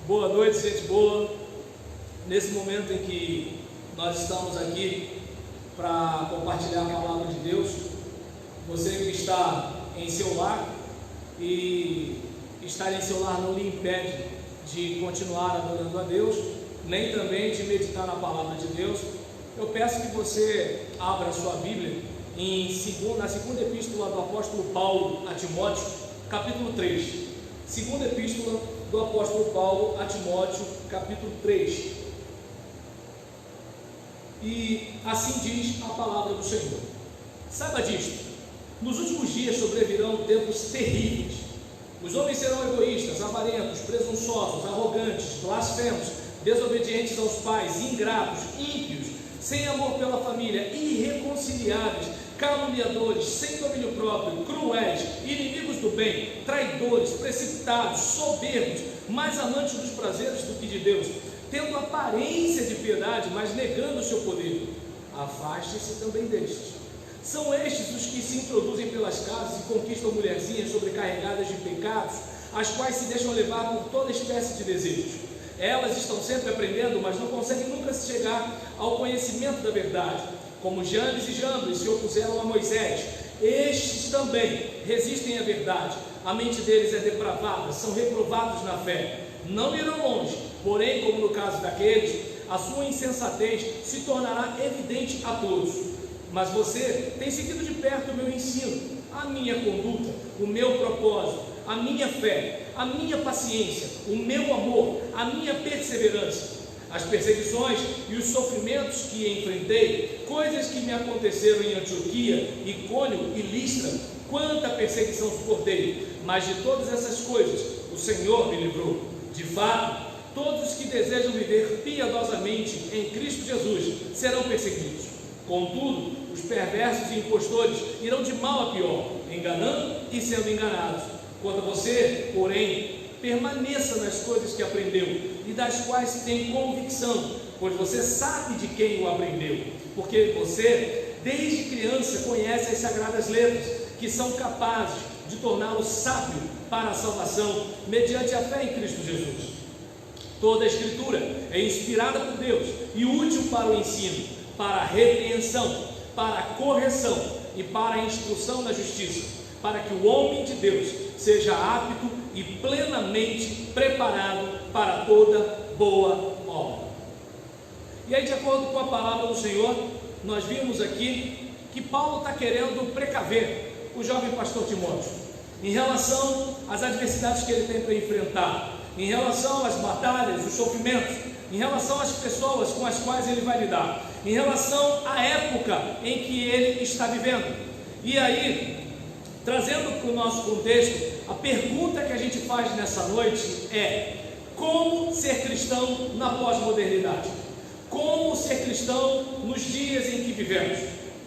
Boa noite, gente boa. Nesse momento em que nós estamos aqui para compartilhar a palavra de Deus, você que está em seu lar e estar em seu lar não lhe impede de continuar adorando a Deus, nem também de meditar na palavra de Deus. Eu peço que você abra a sua Bíblia na segunda epístola do apóstolo Paulo a Timóteo, capítulo 3. Segunda epístola do apóstolo Paulo a Timóteo, capítulo 3. E assim diz a palavra do Senhor: saiba disto, nos últimos dias sobrevirão tempos terríveis. Os homens serão egoístas, avarentos, presunçosos, arrogantes, blasfemos, desobedientes aos pais, ingratos, ímpios, sem amor pela família, irreconciliáveis, caluniadores, sem domínio próprio, cruéis, inimigos do bem, traidores, precipitados, soberbos, mais amantes dos prazeres do que de Deus, tendo aparência de piedade, mas negando o seu poder. Afaste-se também destes. São estes os que se introduzem pelas casas e conquistam mulherzinhas sobrecarregadas de pecados, as quais se deixam levar por toda espécie de desejos. Elas estão sempre aprendendo, mas não conseguem nunca chegar ao conhecimento da verdade. Como Janes e Jambres se opuseram a Moisés, estes também resistem à verdade. A mente deles é depravada, são reprovados na fé. Não irão longe, porém, como no caso daqueles, a sua insensatez se tornará evidente a todos. Mas você tem seguido de perto o meu ensino, a minha conduta, o meu propósito, a minha fé, a minha paciência, o meu amor, a minha perseverança, as perseguições e os sofrimentos que enfrentei, coisas que me aconteceram em Antioquia, Icônio e Listra. Quanta perseguição suportei, mas de todas essas coisas o Senhor me livrou. De fato, todos os que desejam viver piedosamente em Cristo Jesus serão perseguidos. Contudo, os perversos e impostores irão de mal a pior, enganando e sendo enganados. Quanto a você, porém, permaneça nas coisas que aprendeu e das quais tem convicção, pois você sabe de quem o aprendeu, porque você, desde criança, conhece as sagradas letras, que são capazes de torná-lo sábio para a salvação, mediante a fé em Cristo Jesus. Toda a Escritura é inspirada por Deus e útil para o ensino, para a repreensão, para a correção e para a instrução na justiça, para que o homem de Deus seja apto e plenamente preparado para toda boa obra. E aí, de acordo com a palavra do Senhor, nós vimos aqui que Paulo está querendo precaver o jovem pastor Timóteo em relação às adversidades que ele tem para enfrentar, em relação às batalhas, os sofrimentos, em relação às pessoas com as quais ele vai lidar, em relação à época em que ele está vivendo. E aí, trazendo para o nosso contexto, a pergunta que a gente faz nessa noite é: como ser cristão na pós-modernidade? Como ser cristão nos dias em que vivemos?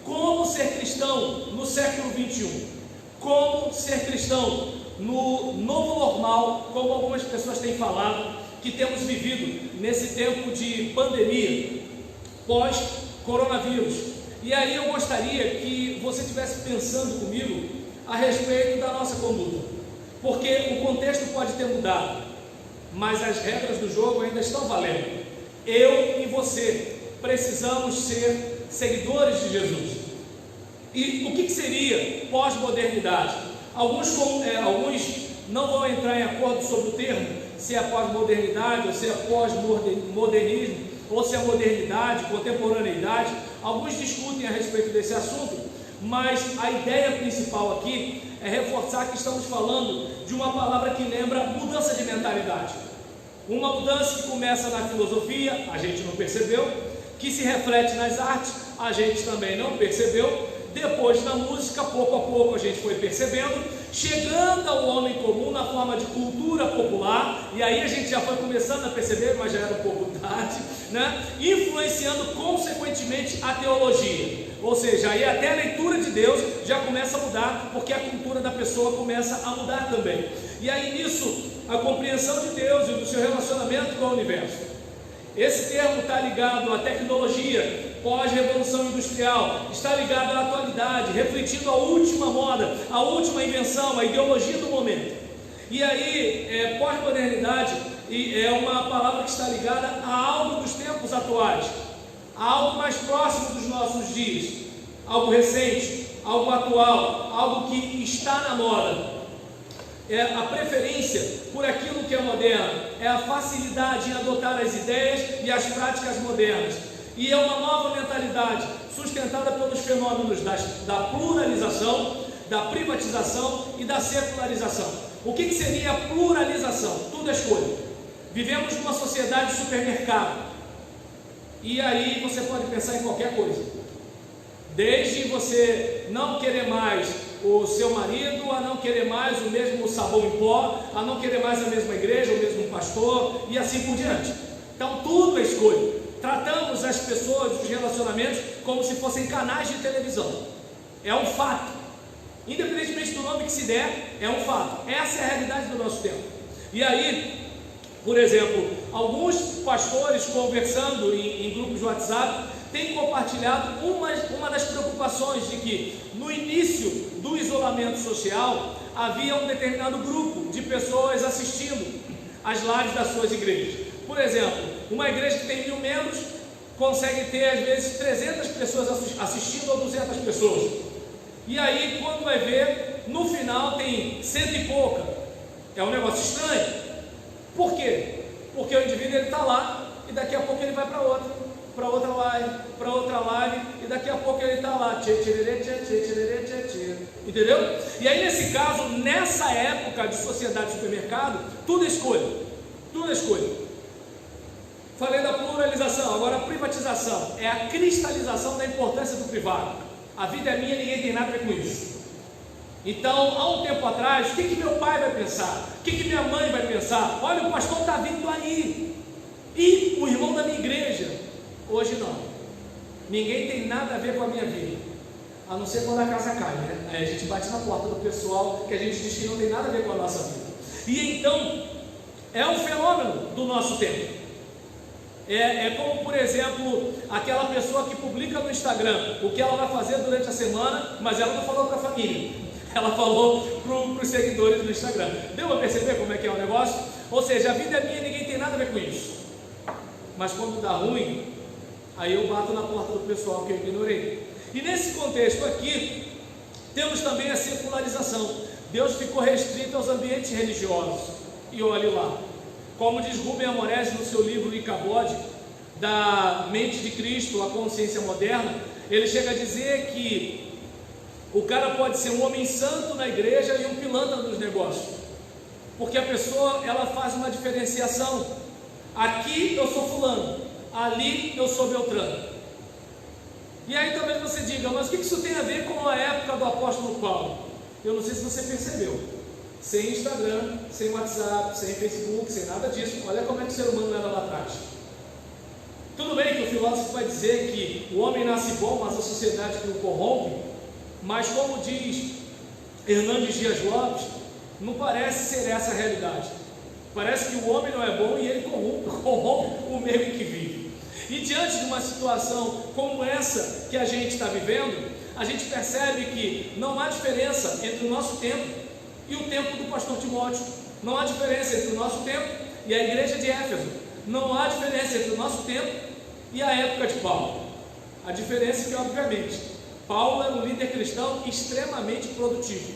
Como ser cristão no século 21? Como ser cristão no novo normal, como algumas pessoas têm falado, que temos vivido nesse tempo de pandemia, pós-coronavírus? E aí eu gostaria que você estivesse pensando comigo a respeito da nossa conduta, porque o contexto pode ter mudado, mas as regras do jogo ainda estão valendo. Eu e você precisamos ser seguidores de Jesus. E o que seria pós-modernidade? Alguns não vão entrar em acordo sobre o termo, se é pós-modernidade ou se é pós-modernismo, ou se é modernidade, contemporaneidade. Alguns discutem a respeito desse assunto, mas a ideia principal aqui é reforçar que estamos falando de uma palavra que lembra mudança de mentalidade. Uma mudança que começa na filosofia, a gente não percebeu, que se reflete nas artes, a gente também não percebeu, depois na música, pouco a pouco a gente foi percebendo, chegando ao homem comum na forma de cultura popular, e aí a gente já foi começando a perceber, mas já era um pouco tarde, né? Influenciando consequentemente a teologia, ou seja, aí até a leitura de Deus já começa a mudar, porque a cultura da pessoa começa a mudar também, e aí nisso, a compreensão de Deus e do seu relacionamento com o universo. Esse termo está ligado à tecnologia, pós-revolução industrial, está ligado à atualidade, refletindo a última moda, a última invenção, a ideologia do momento. E aí, pós-modernidade e é uma palavra que está ligada a algo dos tempos atuais, a algo mais próximo dos nossos dias, algo recente, algo atual, algo que está na moda. É a preferência por aquilo que é moderno, é a facilidade em adotar as ideias e as práticas modernas, e é uma nova mentalidade sustentada pelos fenômenos da pluralização, da privatização e da secularização. O que seria a pluralização? Tudo é escolha. Vivemos numa sociedade de supermercado, e aí você pode pensar em qualquer coisa, desde você não querer mais o seu marido, a não querer mais o mesmo sabão em pó, a não querer mais a mesma igreja, o mesmo pastor, e assim por diante. Então tudo é escolha. Tratamos as pessoas, os relacionamentos, como se fossem canais de televisão. É um fato, independentemente do nome que se der, é um fato. Essa é a realidade do nosso tempo. E aí, por exemplo, alguns pastores conversando em grupos de WhatsApp têm compartilhado uma das preocupações de que no início do isolamento social havia um determinado grupo de pessoas assistindo às lives das suas igrejas. Por exemplo, uma igreja que tem 1000 membros consegue ter às vezes 300 pessoas assistindo ou 200 pessoas. E aí quando vai ver, no final tem 100 e pouca. É um negócio estranho. Por quê? Porque o indivíduo está lá e daqui a pouco ele vai para outra live, e daqui a pouco ele está lá, entendeu? E aí nesse caso, nessa época de sociedade de supermercado, tudo é escolha, tudo é escolha. Falei da pluralização, agora a privatização é a cristalização da importância do privado. A vida é minha, ninguém tem nada a ver com isso. Então, há um tempo atrás, o que meu pai vai pensar? O que minha mãe vai pensar? Olha, o pastor está vindo aí, e o irmão da minha igreja. Hoje não, ninguém tem nada a ver com a minha vida, a não ser quando a casa cai, né? Aí a gente bate na porta do pessoal que a gente diz que não tem nada a ver com a nossa vida. E então, é um fenômeno do nosso tempo. É como, por exemplo, aquela pessoa que publica no Instagram o que ela vai fazer durante a semana, mas ela não falou para a família, ela falou para os seguidores do Instagram. Deu para perceber como é que é o negócio? Ou seja, a vida é minha, ninguém tem nada a ver com isso. Mas quando dá ruim, aí eu bato na porta do pessoal que eu ignorei. E nesse contexto aqui, temos também a secularização. Deus ficou restrito aos ambientes religiosos. E olhe lá, como diz Rubem Amorese no seu livro Icabod, da mente de Cristo, a consciência moderna, ele chega a dizer que o cara pode ser um homem santo na igreja e um pilantra nos negócios, porque a pessoa, ela faz uma diferenciação. Aqui eu sou fulano, ali eu sou Beltrano. E aí talvez você diga, mas o que isso tem a ver com a época do apóstolo Paulo? Eu não sei se você percebeu. Sem Instagram, sem WhatsApp, sem Facebook, sem nada disso. Olha como é que o ser humano era lá atrás. Tudo bem que o filósofo vai dizer que o homem nasce bom, mas a sociedade que o corrompe. Mas como diz Hernandes Dias Lopes, não parece ser essa a realidade. Parece que o homem não é bom e ele corrompe o meio em que vive. E diante de uma situação como essa que a gente está vivendo, a gente percebe que não há diferença entre o nosso tempo e o tempo do pastor Timóteo. Não há diferença entre o nosso tempo e a igreja de Éfeso. Não há diferença entre o nosso tempo e a época de Paulo. A diferença é que, obviamente, Paulo era um líder cristão extremamente produtivo.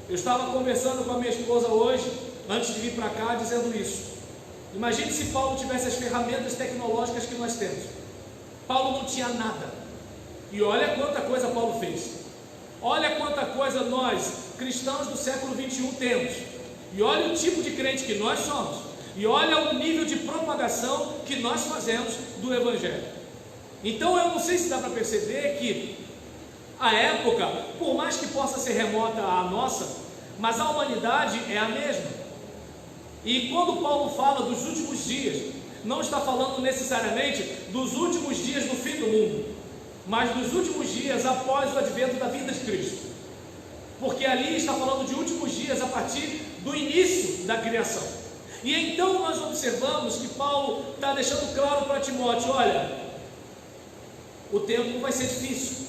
Eu estava conversando com a minha esposa hoje, antes de vir para cá, dizendo isso. Imagine se Paulo tivesse as ferramentas tecnológicas que nós temos. Paulo não tinha nada. E olha quanta coisa Paulo fez. Olha quanta coisa nós, cristãos do século 21, temos. E olha o tipo de crente que nós somos. E olha o nível de propagação que nós fazemos do Evangelho. Então eu não sei se dá para perceber que a época, por mais que possa ser remota à nossa, mas a humanidade é a mesma. E quando Paulo fala dos últimos dias, não está falando necessariamente dos últimos dias do fim do mundo, mas dos últimos dias após o advento da vinda de Cristo, porque ali está falando de últimos dias a partir do início da criação. E então nós observamos que Paulo está deixando claro para Timóteo: olha, o tempo vai ser difícil,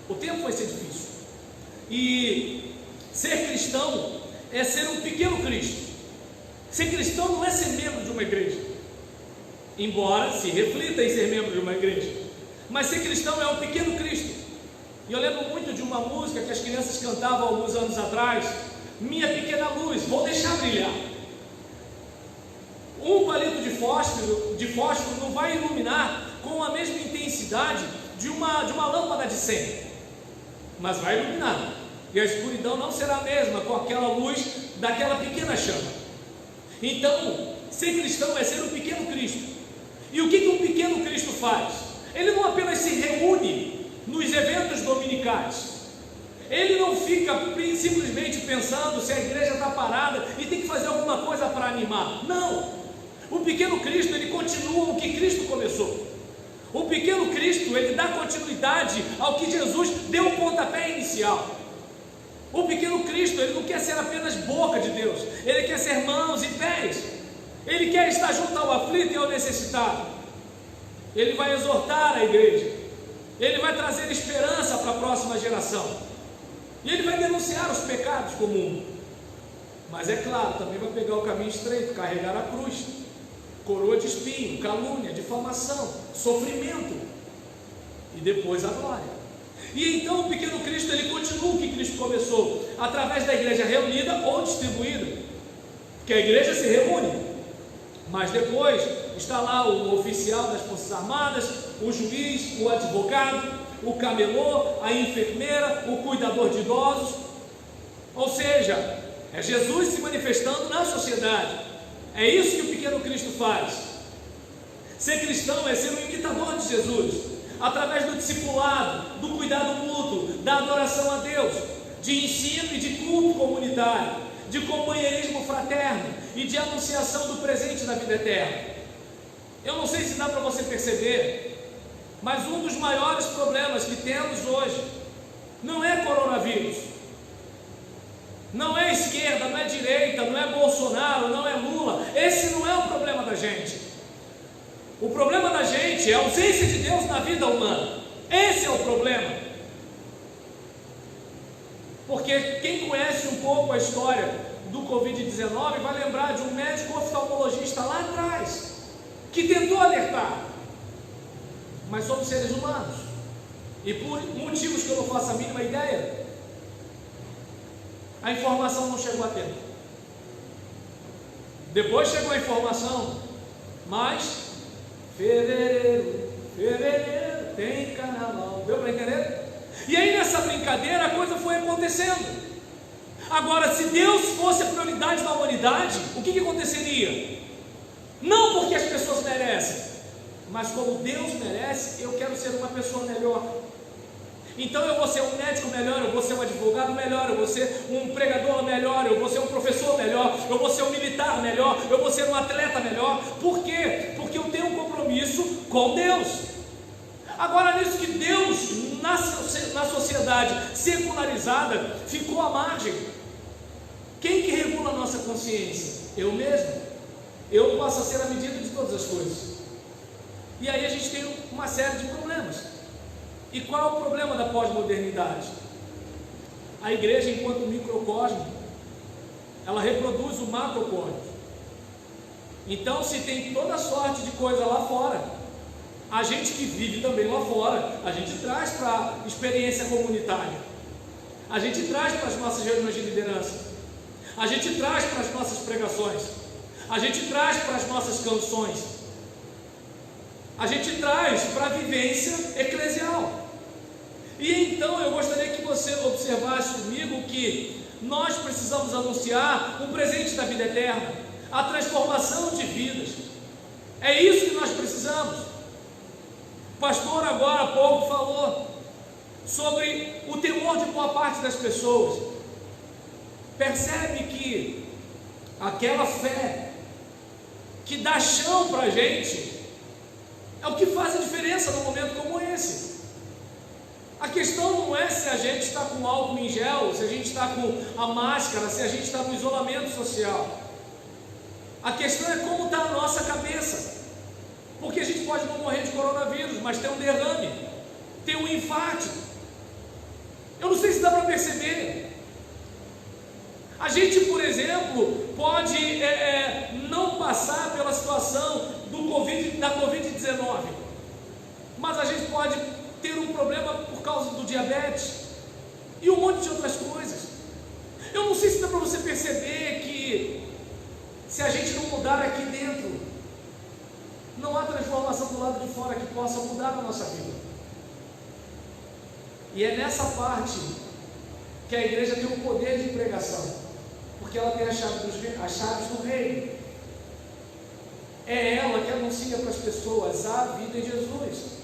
o tempo vai ser difícil, e ser cristão é ser um pequeno Cristo. Ser cristão não é ser membro de uma embora se reflita em ser membro de uma igreja. Mas ser cristão é o pequeno Cristo. E eu lembro muito de uma música que as crianças cantavam alguns anos atrás: minha pequena luz, vou deixar brilhar. Um palito de fósforo não vai iluminar com a mesma intensidade de uma lâmpada de 100, mas vai iluminar, e a escuridão não será a mesma com aquela luz daquela pequena chama. Então, ser cristão é ser um pequeno Cristo. E o que um pequeno Cristo faz? Ele não apenas se reúne nos eventos dominicais, ele não fica simplesmente pensando se a igreja está parada e tem que fazer alguma coisa para animar. Não! O pequeno Cristo, ele continua o que Cristo começou. O pequeno Cristo, ele dá continuidade ao que Jesus deu o pontapé inicial. O pequeno Cristo, ele não quer ser apenas boca de Deus, ele quer ser mãos e pés. Ele quer estar junto ao aflito e ao necessitado. Ele vai exortar a igreja, ele vai trazer esperança para a próxima geração, e ele vai denunciar os pecados comuns. Mas é claro, também vai pegar o caminho estreito, carregar a cruz, coroa de espinho, calúnia, difamação, sofrimento, e depois a glória. E então o pequeno Cristo, ele continua o que Cristo começou, através da igreja reunida ou distribuída, que a igreja se reúne, mas depois está lá o oficial das Forças Armadas, o juiz, o advogado, o camelô, a enfermeira, o cuidador de idosos. Ou seja, é Jesus se manifestando na sociedade. É isso que o pequeno Cristo faz. Ser cristão é ser um imitador de Jesus, através do discipulado, do cuidado mútuo, da adoração a Deus, de ensino e de culto comunitário, de companheirismo fraterno e de anunciação do presente da vida eterna. Eu não sei se dá para você perceber, mas um dos maiores problemas que temos hoje não é coronavírus, não é esquerda, não é direita, não é Bolsonaro, não é Lula. Esse não é o problema da gente. O problema da gente é a ausência de Deus na vida humana. Esse é o problema. Porque quem conhece um pouco a história do Covid-19 vai lembrar de um médico oftalmologista lá atrás, que tentou alertar, mas somos seres humanos, e por motivos que eu não faço a mínima ideia, a informação não chegou a tempo. Depois chegou a informação, mas fevereiro tem carnaval. Deu para entender? E aí nessa brincadeira a coisa foi acontecendo. Agora, se Deus fosse a prioridade da humanidade, o que aconteceria? Não porque as pessoas merecem, mas como Deus merece, eu quero ser uma pessoa melhor. Então eu vou ser um médico melhor, eu vou ser um advogado melhor, eu vou ser um pregador melhor, eu vou ser um professor melhor, eu vou ser um militar melhor, eu vou ser um atleta melhor. Por quê? Porque eu tenho um compromisso com Deus. Agora, nisso que Deus, na sociedade secularizada, ficou à margem. Quem que regula a nossa consciência? Eu mesmo. Eu passo a ser a medida de todas as coisas. E aí a gente tem uma série de problemas. E qual é o problema da pós-modernidade? A igreja, enquanto microcosmo, ela reproduz o macrocosmo. Então, se tem toda sorte de coisa lá fora, a gente que vive também lá fora, a gente traz para a experiência comunitária, a gente traz para as nossas reuniões de liderança, a gente traz para as nossas pregações, a gente traz para as nossas canções, a gente traz para a vivência eclesial. E então eu gostaria que você observasse comigo que nós precisamos anunciar o presente da vida eterna, a transformação de vidas. É isso que nós precisamos. O pastor agora há pouco falou sobre o temor de boa parte das pessoas. Percebe que aquela fé que dá chão para a gente é o que faz a diferença num momento como esse. A questão não é se a gente está com álcool em gel, se a gente está com a máscara, se a gente está no isolamento social. A questão é como está a nossa cabeça. Porque a gente pode não morrer de coronavírus, mas ter um derrame, ter um infarto. Eu não sei se dá para perceber. A gente, por exemplo, pode não passar pela situação da Covid-19, mas a gente pode ter um problema por causa do diabetes e um monte de outras coisas. Eu não sei se dá para você perceber que se a gente não mudar aqui dentro, não há transformação do lado de fora que possa mudar a nossa vida. E é nessa parte que a igreja tem o poder de pregação, porque ela tem as chaves do reino. É ela que anuncia para as pessoas a vida em Jesus.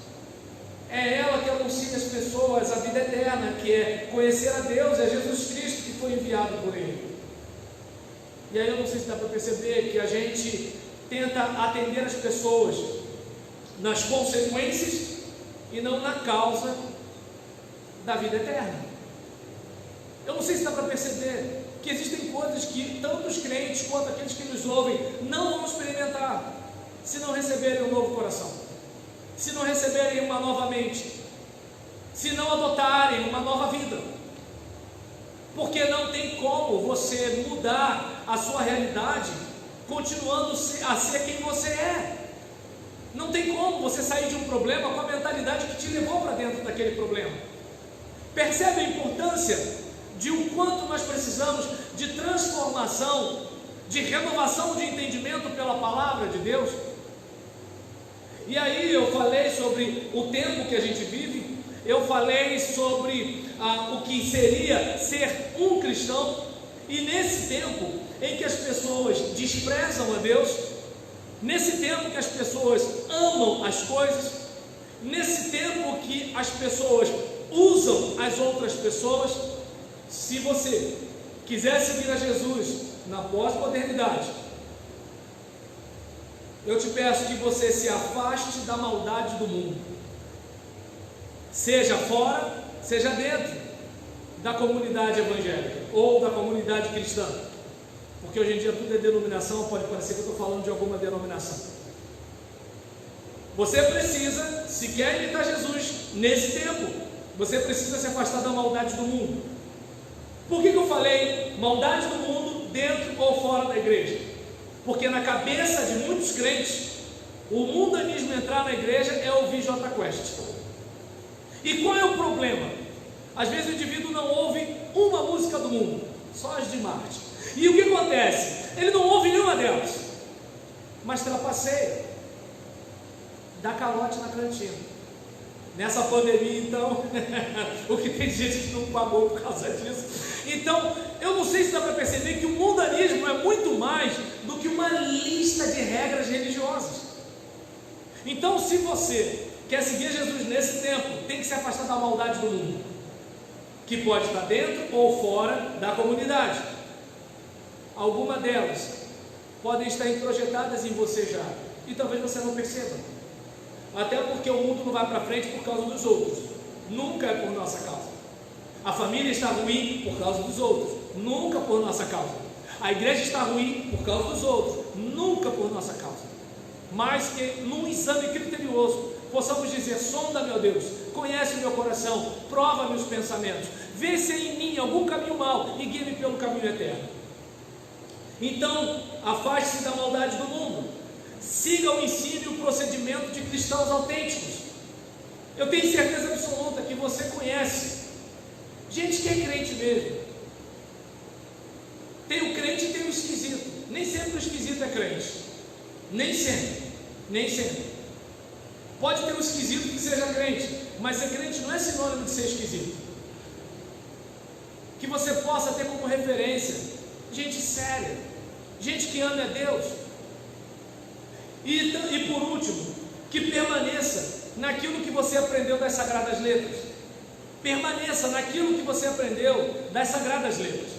É ela que anuncia às pessoas a vida eterna, que é conhecer a Deus, é Jesus Cristo que foi enviado por Ele. E aí eu não sei se dá para perceber que a gente tenta atender as pessoas nas consequências e não na causa da vida eterna. Eu não sei se dá para perceber que existem coisas que tanto os crentes quanto aqueles que nos ouvem não vão experimentar se não receberem um novo coração, se não receberem uma nova mente, se não adotarem uma nova vida. Porque não tem como você mudar a sua realidade continuando a ser quem você é. Não tem como você sair de um problema com a mentalidade que te levou para dentro daquele problema. Percebe a importância de o quanto nós precisamos de transformação, de renovação de entendimento pela palavra de Deus? E aí eu falei sobre o tempo que a gente vive, eu falei sobre o que seria ser um cristão, e nesse tempo em que as pessoas desprezam a Deus, nesse tempo que as pessoas amam as coisas, nesse tempo que as pessoas usam as outras pessoas, se você quiser seguir a Jesus na pós-modernidade, eu te peço que você se afaste da maldade do mundo, seja fora, seja dentro da comunidade evangélica ou da comunidade cristã, porque hoje em dia tudo é denominação, pode parecer que eu estou falando de alguma denominação. Você precisa, se quer imitar Jesus nesse tempo, você precisa se afastar da maldade do mundo. Por que eu falei maldade do mundo dentro ou fora da igreja? Porque na cabeça de muitos crentes, o mundanismo entrar na igreja é ouvir J Quest. E qual é o problema? Às vezes o indivíduo não ouve uma música do mundo, só as de Marte. E o que acontece? Ele não ouve nenhuma delas, mas trapaceia, dá calote na cantina. Nessa pandemia, então, o que tem gente que não pagou por causa disso. Então, eu não sei se dá para perceber que o mundanismo é muito mais do que uma lista de regras religiosas. Então, se você quer seguir Jesus nesse tempo, tem que se afastar da maldade do mundo, que pode estar dentro ou fora da comunidade. Algumas delas podem estar introjetadas em você já, e talvez você não perceba. Até porque o mundo não vai para frente por causa dos outros, nunca é por nossa causa. A família está ruim por causa dos outros, nunca por nossa causa. A igreja está ruim por causa dos outros, nunca por nossa causa. Mas que num exame criterioso possamos dizer: sonda, meu Deus, conhece o meu coração, prova meus pensamentos, vê se há em mim algum caminho mau e guia-me pelo caminho eterno. Então, afaste-se da maldade do mundo, siga o ensino e o procedimento de cristãos autênticos. Eu tenho certeza absoluta que você conhece gente que é crente mesmo. Tem o crente e tem o esquisito. Nem sempre o esquisito é crente, nem sempre. Pode ter um esquisito que seja crente, mas ser crente não é sinônimo de ser esquisito. Que você possa ter como referência gente séria, gente que ame a Deus. E por último, que permaneça naquilo que você aprendeu das Sagradas Letras. Permaneça naquilo que você aprendeu das Sagradas Letras.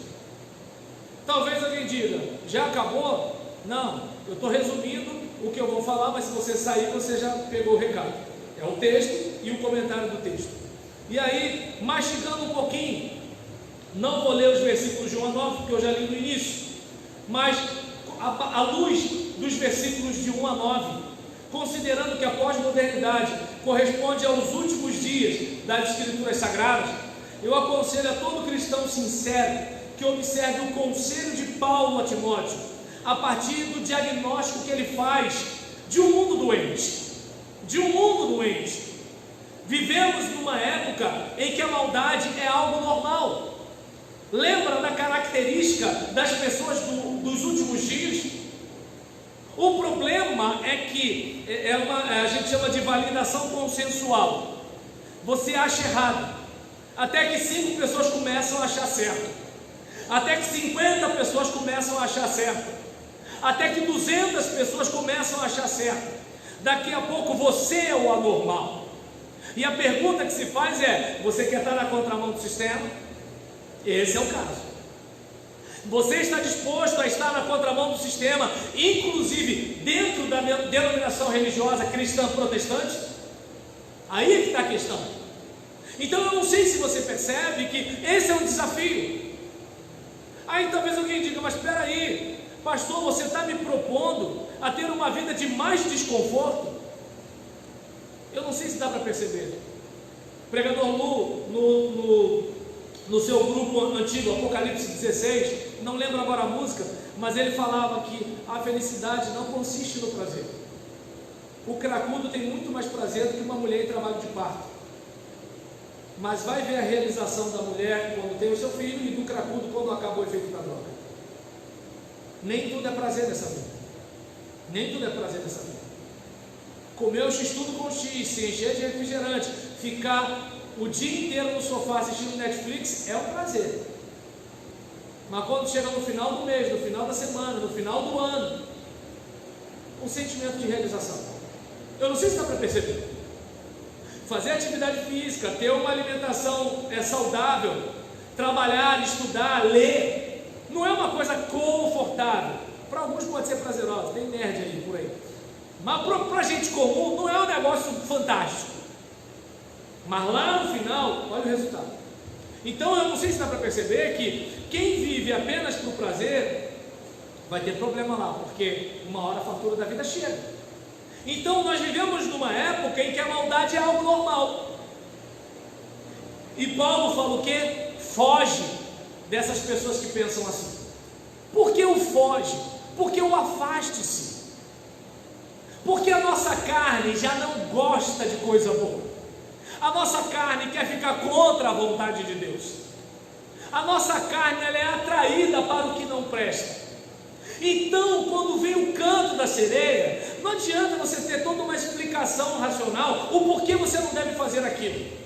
Talvez alguém diga: já acabou? Não, eu estou resumindo o que eu vou falar, mas se você sair, você já pegou o recado. É o texto e o comentário do texto. E aí, mastigando um pouquinho, não vou ler os versículos de 1 a 9, porque eu já li no início, mas à luz dos versículos de 1 a 9, considerando que a pós-modernidade corresponde aos últimos dias das Escrituras Sagradas, eu aconselho a todo cristão sincero que observe o conselho de Paulo a Timóteo, a partir do diagnóstico que ele faz de um mundo doente. De um mundo doente. Vivemos numa época em que a maldade é algo normal. Lembra da característica das pessoas dos últimos dias? O problema é que a gente chama de validação consensual. Você acha errado, até que 5 pessoas começam a achar certo, até que 50 pessoas começam a achar certo, até que 200 pessoas começam a achar certo. Daqui a pouco você é o anormal. E a pergunta que se faz é: você quer estar na contramão do sistema? Esse é o caso. Você está disposto a estar na contramão do sistema, inclusive dentro da denominação religiosa cristã protestante? Aí é que está a questão. Então eu não sei se você percebe que esse é um desafio. Aí talvez alguém diga: mas espera aí, pastor, você está me propondo a ter uma vida de mais desconforto? Eu não sei se dá para perceber. O pregador Lu, no seu grupo antigo, Apocalipse 16, não lembro agora a música, mas ele falava que a felicidade não consiste no prazer. O cracudo tem muito mais prazer do que uma mulher em trabalho de parto, mas vai ver a realização da mulher quando tem o seu filho, e do cracudo quando acabou o efeito da droga. Nem tudo é prazer nessa vida. Nem tudo é prazer nessa vida. Comer o x-tudo com x, se encher de refrigerante, ficar o dia inteiro no sofá assistindo Netflix é um prazer. Mas quando chega no final do mês, no final da semana, no final do ano, um sentimento de realização. Eu não sei se dá para perceber. Fazer atividade física, ter uma alimentação saudável, trabalhar, estudar, ler, não é uma coisa confortável. Para alguns pode ser prazerosa, tem nerd aí por aí. Mas para gente comum não é um negócio fantástico. Mas lá no final, olha o resultado. Então eu não sei se dá para perceber que quem vive apenas por prazer vai ter problema lá, porque uma hora a fatura da vida chega. Então nós vivemos numa época em que a maldade é algo normal. E Paulo fala o quê? Foge dessas pessoas que pensam assim. Por que o foge? Porque o afaste-se. Porque a nossa carne já não gosta de coisa boa. A nossa carne quer ficar contra a vontade de Deus. A nossa carne ela é atraída para o que não presta. Então, quando vem o canto da sereia, não adianta você ter toda uma explicação racional o porquê você não deve fazer aquilo.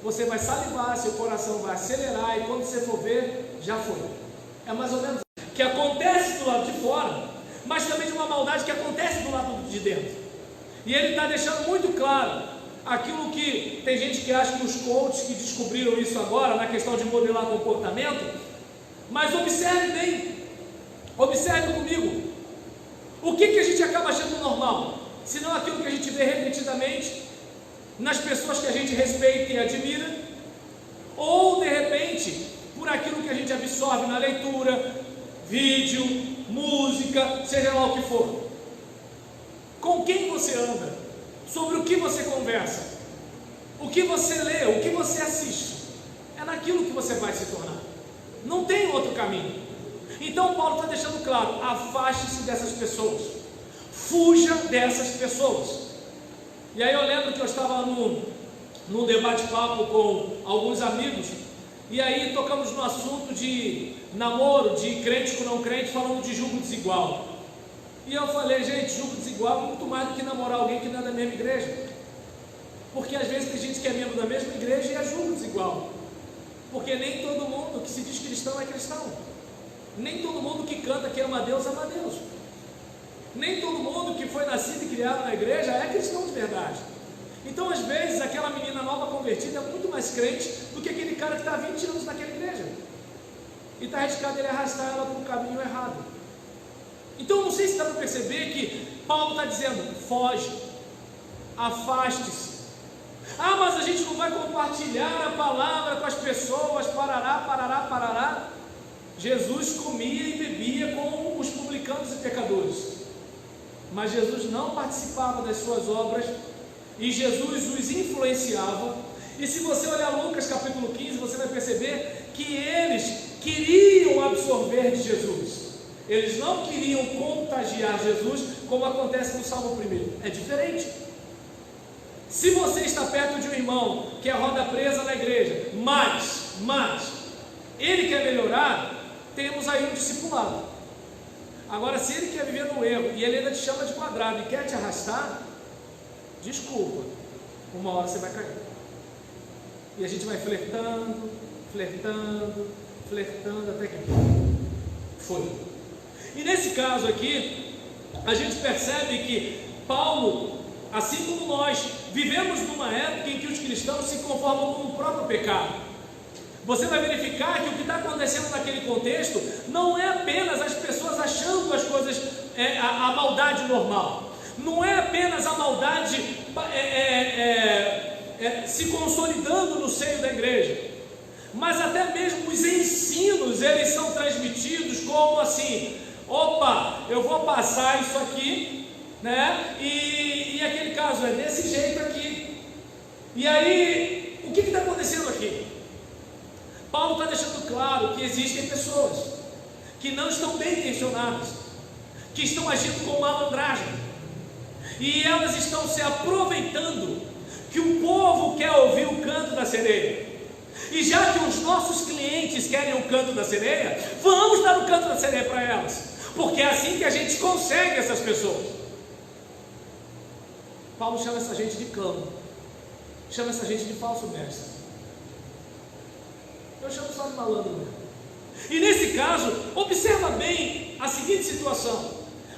Você vai salivar, seu coração vai acelerar, e quando você for ver, já foi. É mais ou menos o que acontece do lado de fora, mas também de uma maldade que acontece do lado de dentro. E ele está deixando muito claro aquilo que tem gente que acha que os coaches que descobriram isso agora, na questão de modelar comportamento. Mas observe bem, observe comigo, o que a gente acaba achando normal, se não aquilo que a gente vê repetidamente nas pessoas que a gente respeita e admira, ou de repente por aquilo que a gente absorve na leitura, vídeo, música, seja lá o que for. Com quem você anda? Sobre o que você conversa? O que você lê? O que você assiste? É naquilo que você vai se tornar. Não tem outro caminho. Então Paulo está deixando claro: afaste-se dessas pessoas, fuja dessas pessoas. E aí eu lembro que eu estava num debate-papo com alguns amigos, e aí tocamos no assunto de namoro, de crente com não crente, falando de julgo desigual. E eu falei: gente, julgo desigual é muito mais do que namorar alguém que não é da mesma igreja. Porque às vezes tem gente que é membro da mesma igreja e é julgo desigual. Porque nem todo mundo que se diz cristão é cristão. Nem todo mundo que canta que ama a Deus, ama a Deus. Nem todo mundo que foi nascido e criado na igreja é cristão de verdade. Então às vezes aquela menina nova convertida é muito mais crente do que aquele cara que está há 20 anos naquela igreja e está arriscado ele arrastar ela para um caminho errado. Então não sei se dá para perceber que Paulo está dizendo: foge, afaste-se. Ah, mas a gente não vai compartilhar a palavra com as pessoas, parará, parará, parará. Jesus comia e bebia com os publicanos e pecadores, mas Jesus não participava das suas obras, e Jesus os influenciava. E se você olhar Lucas capítulo 15, você vai perceber que eles queriam absorver de Jesus. Eles não queriam contagiar Jesus, como acontece no Salmo 1. É diferente. Se você está perto de um irmão que é roda presa na igreja, mas ele quer melhorar, temos aí um discipulado. Agora, se ele quer viver no erro e ele ainda te chama de quadrado e quer te arrastar, desculpa, uma hora você vai cair. E a gente vai flertando até que foi. E nesse caso aqui, a gente percebe que Paulo, assim como nós, vivemos numa época em que os cristãos se conformam com o próprio pecado. Você vai verificar que o que está acontecendo naquele contexto não é apenas as pessoas achando as coisas, a maldade normal. Não é apenas a maldade se consolidando no seio da igreja, mas até mesmo os ensinos, eles são transmitidos como assim: opa, eu vou passar isso aqui, né? E aquele caso é desse jeito aqui. E aí, o que está acontecendo aqui? Paulo está deixando claro que existem pessoas que não estão bem intencionadas, que estão agindo com malandragem, e elas estão se aproveitando que o povo quer ouvir o canto da sereia. E já que os nossos clientes querem o canto da sereia, vamos dar o canto da sereia para elas, porque é assim que a gente consegue essas pessoas. Paulo chama essa gente de cão, chama essa gente de falso mestre. Eu chamo só de malandro mesmo. E nesse caso, observa bem a seguinte situação: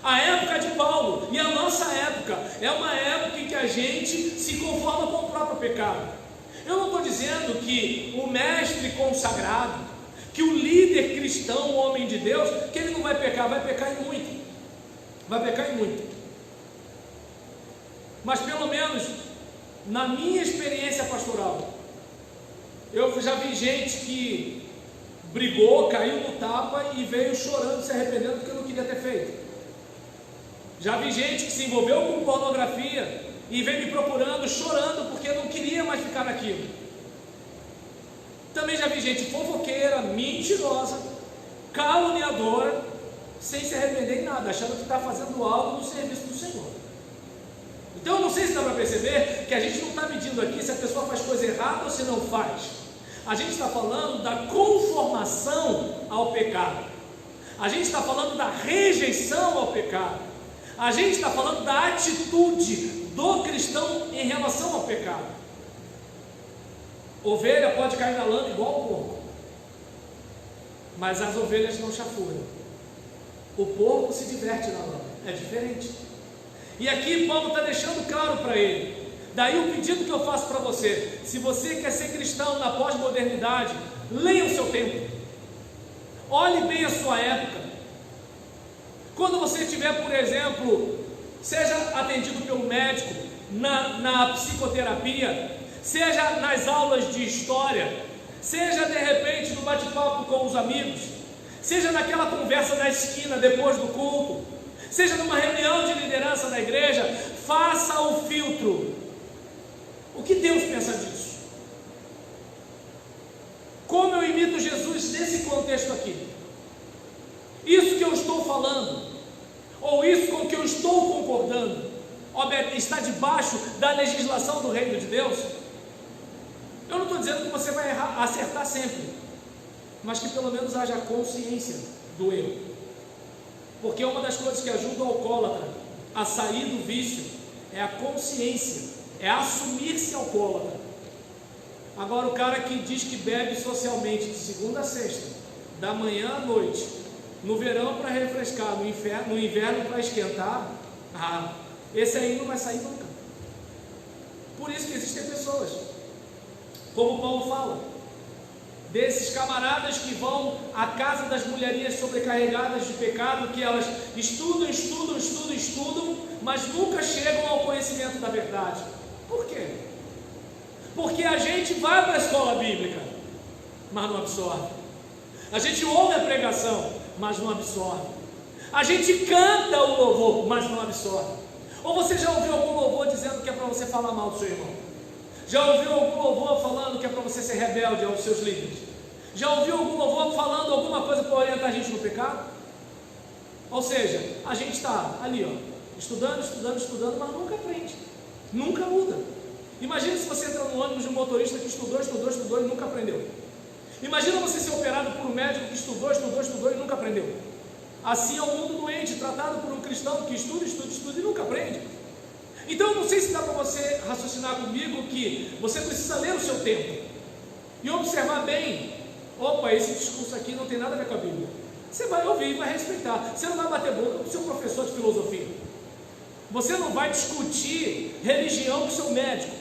a época de Paulo e a nossa época é uma época em que a gente se conforma com o próprio pecado. Eu não estou dizendo que o mestre consagrado, que o líder cristão, o homem de Deus, que ele não vai pecar em muito. Vai pecar em muito. Mas pelo menos na minha experiência pastoral, eu já vi gente que brigou, caiu no tapa e veio chorando, se arrependendo porque não queria ter feito. Já vi gente que se envolveu com pornografia e veio me procurando, chorando porque não queria mais ficar naquilo. Também já vi gente fofoqueira, mentirosa, caluniadora, sem se arrepender em nada, achando que está fazendo algo no serviço do Senhor. Então eu não sei se dá para perceber que a gente não está medindo aqui se a pessoa faz coisa errada ou se não faz. A gente está falando da conformação ao pecado. A gente está falando da rejeição ao pecado. A gente está falando da atitude do cristão em relação ao pecado. Ovelha pode cair na lama igual o porco, mas as ovelhas não chafuram. O porco se diverte na lama, é diferente. E aqui Paulo está deixando claro para ele. Daí o pedido que eu faço para você: se você quer ser cristão na pós-modernidade, leia o seu tempo, olhe bem a sua época. Quando você estiver, por exemplo, seja atendido pelo médico, na psicoterapia, seja nas aulas de história, seja de repente no bate-papo com os amigos, seja naquela conversa na esquina depois do culto, seja numa reunião de liderança da igreja, faça o filtro. O que Deus pensa disso? Como eu imito Jesus nesse contexto aqui? Isso que eu estou falando, ou isso com que eu estou concordando, está debaixo da legislação do reino de Deus? Eu não estou dizendo que você vai acertar sempre, mas que pelo menos haja consciência do erro. Porque uma das coisas que ajuda o alcoólatra a sair do vício é a consciência, é assumir-se alcoólatra. Agora, o cara que diz que bebe socialmente de segunda a sexta, da manhã à noite, no verão para refrescar, no inverno para esquentar, esse aí não vai sair nunca. Por isso que existem pessoas, como Paulo fala, desses camaradas que vão à casa das mulherinhas sobrecarregadas de pecado, que elas estudam, mas nunca chegam ao conhecimento da verdade. Por quê? Porque a gente vai para a escola bíblica, mas não absorve. A gente ouve a pregação, mas não absorve. A gente canta o louvor, mas não absorve. Ou você já ouviu algum louvor dizendo que é para você falar mal do seu irmão? Já ouviu algum louvor falando que é para você ser rebelde aos seus líderes? Já ouviu algum louvor falando alguma coisa para orientar a gente no pecado? Ou seja, a gente está ali, estudando, mas nunca aprende, nunca muda. Imagina se você entra no ônibus de um motorista que estudou e nunca aprendeu. Imagina você ser operado por um médico que estudou e nunca aprendeu. Assim é o mundo doente, tratado por um cristão que estuda e nunca aprende. Então eu não sei se dá para você raciocinar comigo que você precisa ler o seu tempo e observar bem. Opa, esse discurso aqui não tem nada a ver com a Bíblia. Você vai ouvir e vai respeitar. Você não vai bater boca com o seu professor de filosofia. Você não vai discutir religião com o seu médico.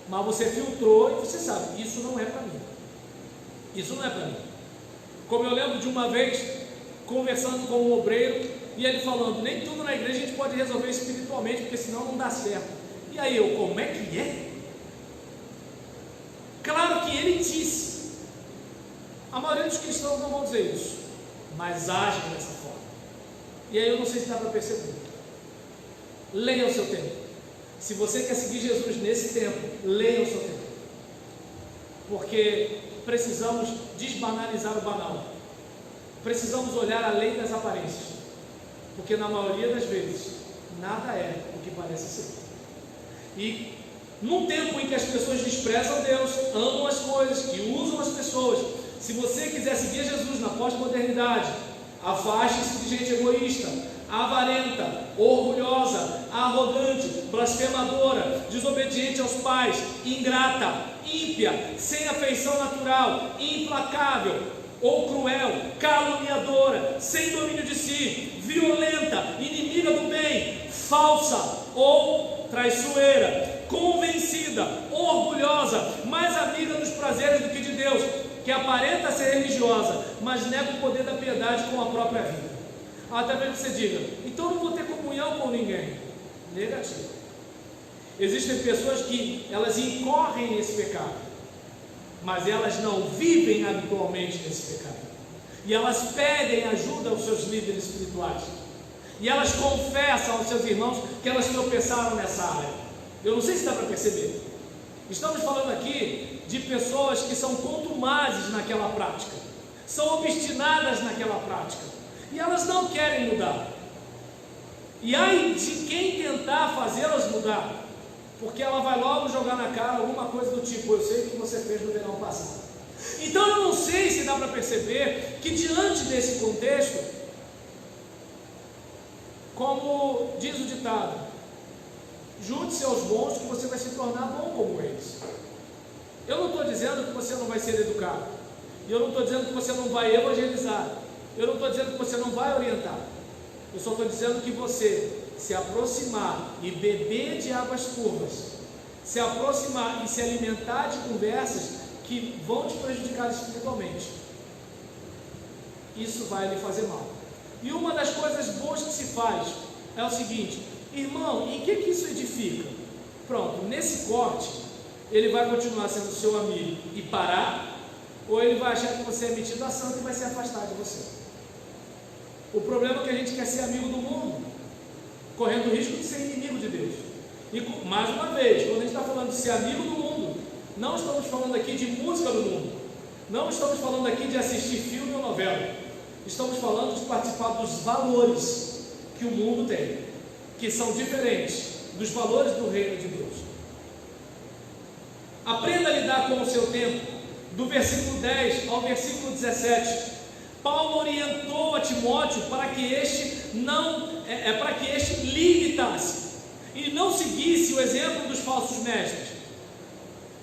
Mas você filtrou e você sabe, isso não é para mim. Isso não é para mim. Como eu lembro de uma vez, conversando com um obreiro, e ele falando, nem tudo na igreja a gente pode resolver espiritualmente, porque senão não dá certo. E aí eu, como é que é? Claro que ele disse. A maioria dos cristãos não vão dizer isso, mas agem dessa forma. E aí eu não sei se dá para perceber. Leia o seu tempo. Se você quer seguir Jesus nesse tempo, leia o seu tempo. Porque precisamos desbanalizar o banal. Precisamos olhar além das aparências. Porque na maioria das vezes, nada é o que parece ser. E num tempo em que as pessoas desprezam Deus, amam as coisas e usam as pessoas, se você quiser seguir Jesus na pós-modernidade, afaste-se de gente egoísta, avarenta, orgulhosa, arrogante, blasfemadora, desobediente aos pais, ingrata, ímpia, sem afeição natural, implacável ou cruel, caluniadora, sem domínio de si, violenta, inimiga do bem, falsa ou traiçoeira, convencida, orgulhosa, mais amiga dos prazeres do que de Deus, que aparenta ser religiosa, mas nega o poder da piedade com a própria vida. Talvez você diga, então não vou ter comunhão com ninguém. Negativo. Existem pessoas que elas incorrem nesse pecado, mas elas não vivem habitualmente nesse pecado. E elas pedem ajuda aos seus líderes espirituais. E elas confessam aos seus irmãos que elas tropeçaram nessa área. Eu não sei se dá para perceber. Estamos falando aqui de pessoas que são contumazes naquela prática, são obstinadas naquela prática, e elas não querem mudar. E aí de quem tentar fazê-las mudar, porque ela vai logo jogar na cara alguma coisa do tipo, eu sei o que você fez no verão passado. Então eu não sei se dá para perceber que diante desse contexto, como diz o ditado, junte-se aos bons que você vai se tornar bom como eles. Eu não estou dizendo que você não vai ser educado, e eu não estou dizendo que você não vai evangelizar, eu não estou dizendo que você não vai orientar, eu só estou dizendo que você se aproximar e beber de águas turvas, se aproximar e se alimentar de conversas que vão te prejudicar espiritualmente, isso vai lhe fazer mal. E uma das coisas boas que se faz é o seguinte, irmão, em que isso edifica? Pronto, nesse corte, ele vai continuar sendo seu amigo e parar, ou ele vai achar que você é metido a santo e vai se afastar de você. O problema é que a gente quer ser amigo do mundo, correndo o risco de ser inimigo de Deus. E mais uma vez, quando a gente está falando de ser amigo do mundo, não estamos falando aqui de música do mundo, não estamos falando aqui de assistir filme ou novela, estamos falando de participar dos valores que o mundo tem, que são diferentes dos valores do reino de Deus. Aprenda a lidar com o seu tempo. Do versículo 10 ao versículo 17, Paulo orientou a Timóteo para que este limitasse e não seguisse o exemplo dos falsos mestres.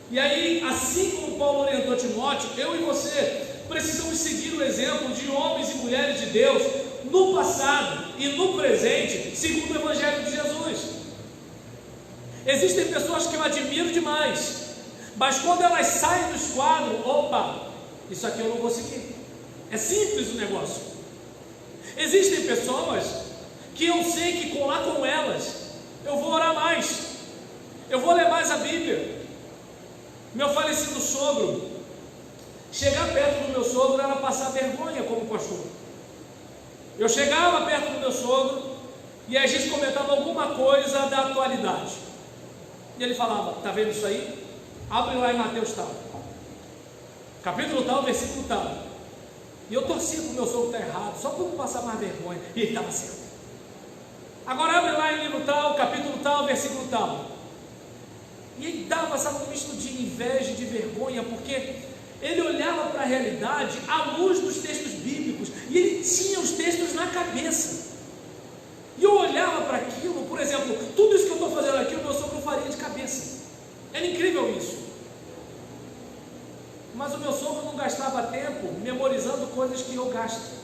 E aí, assim como Paulo orientou Timóteo, eu e você precisamos seguir o exemplo de homens e mulheres de Deus no passado e no presente, segundo o Evangelho de Jesus. Existem pessoas que eu admiro demais, mas quando elas saem do esquadro, opa, isso aqui eu não vou seguir. É simples o negócio. Existem pessoas que eu sei que colar com elas, eu vou orar mais, eu vou ler mais a Bíblia. Meu falecido sogro, chegar perto do meu sogro era passar vergonha como pastor. Eu chegava perto do meu sogro e a gente comentava alguma coisa da atualidade. E ele falava, está vendo isso aí? Abre lá em Mateus tal. capítulo tal, versículo tal. E eu torcia para o meu sogro estar errado, só para não passar mais vergonha, e ele estava certo. Agora abre lá em livro tal, capítulo tal, versículo tal. E ele dava, sabe, um misto de inveja e de vergonha, porque ele olhava para a realidade à luz dos textos bíblicos, e ele tinha os textos na cabeça. E eu olhava para aquilo, por exemplo, tudo isso que eu estou fazendo aqui, o meu sogro faria de cabeça. Era incrível isso. Mas o meu sogro não gastava tempo memorizando coisas que eu gasto.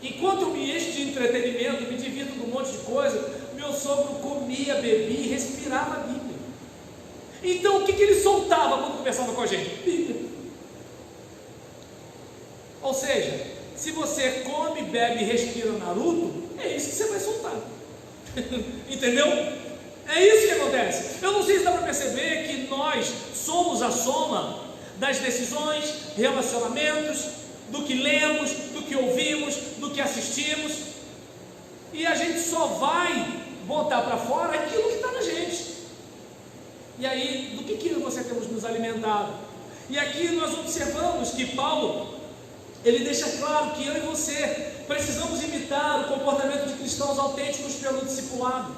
Enquanto eu me encho de entretenimento, me divido com um monte de coisa, meu sogro comia, bebia e respirava a Bíblia. Então o que ele soltava quando conversava com a gente? Bíblia. Ou seja, se você come, bebe e respira Naruto, é isso que você vai soltar. Entendeu? É isso que acontece. Eu não sei se dá para perceber que nós somos a soma das decisões, relacionamentos, do que lemos, do que ouvimos, do que assistimos, e a gente só vai botar para fora aquilo que está na gente. E aí, do que você temos nos alimentado? E aqui nós observamos que Paulo, ele deixa claro que eu e você precisamos imitar o comportamento de cristãos autênticos pelo discipulado.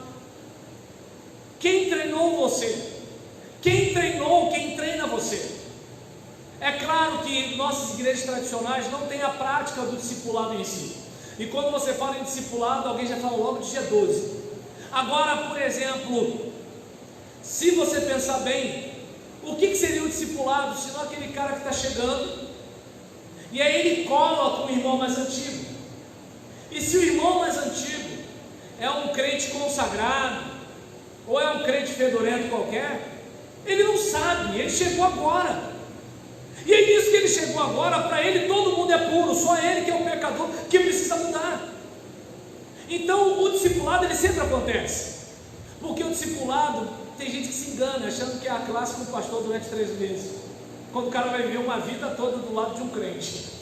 Quem treinou você? Quem treina você? É claro que nossas igrejas tradicionais não têm a prática do discipulado em si. E quando você fala em discipulado, alguém já fala logo de dia 12. Agora, por exemplo, se você pensar bem, o que seria o discipulado? Senão aquele cara que está chegando, e aí ele cola com o irmão mais antigo. E se o irmão mais antigo é um crente consagrado, ou é um crente fedorento qualquer, ele não sabe, ele chegou agora. E é nisso que ele chegou agora, para ele todo mundo é puro, só ele que é um pecador que precisa mudar. Então o discipulado ele sempre acontece, porque o discipulado, tem gente que se engana achando que é a classe com o pastor durante 3 meses, quando o cara vai viver uma vida toda do lado de um crente.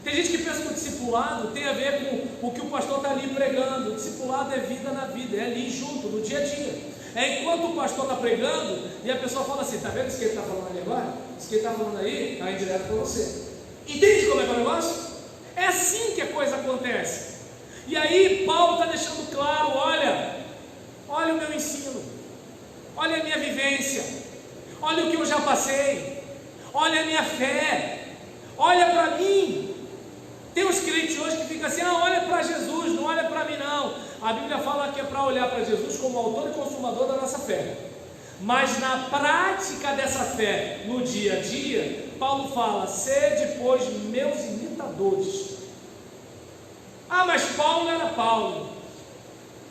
Tem gente que pensa que o discipulado tem a ver com o que o pastor está ali pregando. O discipulado é vida na vida, é ali junto, no dia a dia. É enquanto o pastor está pregando e a pessoa fala assim: está vendo isso que ele está falando ali agora? Isso que ele está falando aí está indireto para você. Entende como é que é o negócio? É assim que a coisa acontece. E aí Paulo está deixando claro: olha o meu ensino, olha a minha vivência, olha o que eu já passei, olha a minha fé, olha para mim. Tem uns crentes hoje que ficam assim: olha para Jesus, não olha para mim não. A Bíblia fala que é para olhar para Jesus como autor e consumador da nossa fé. Mas na prática dessa fé, no dia a dia, Paulo fala: sede, pois, meus imitadores. Mas Paulo era Paulo.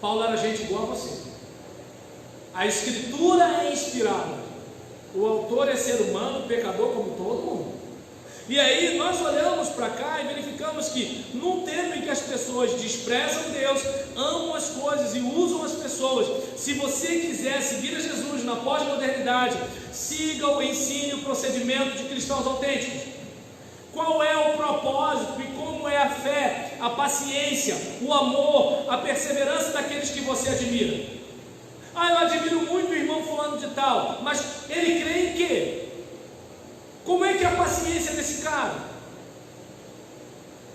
Paulo era gente igual a você. A Escritura é inspirada. O autor é ser humano, pecador como todo mundo. E aí nós olhamos para cá e verificamos que num tempo em que as pessoas desprezam Deus, amam as coisas e usam as pessoas, se você quiser seguir a Jesus na pós-modernidade, siga o ensino e o procedimento de cristãos autênticos. Qual é o propósito e como é a fé, a paciência, o amor, a perseverança daqueles que você admira? Eu admiro muito o irmão fulano de tal, mas ele crê em quê? Como é que é a paciência desse cara?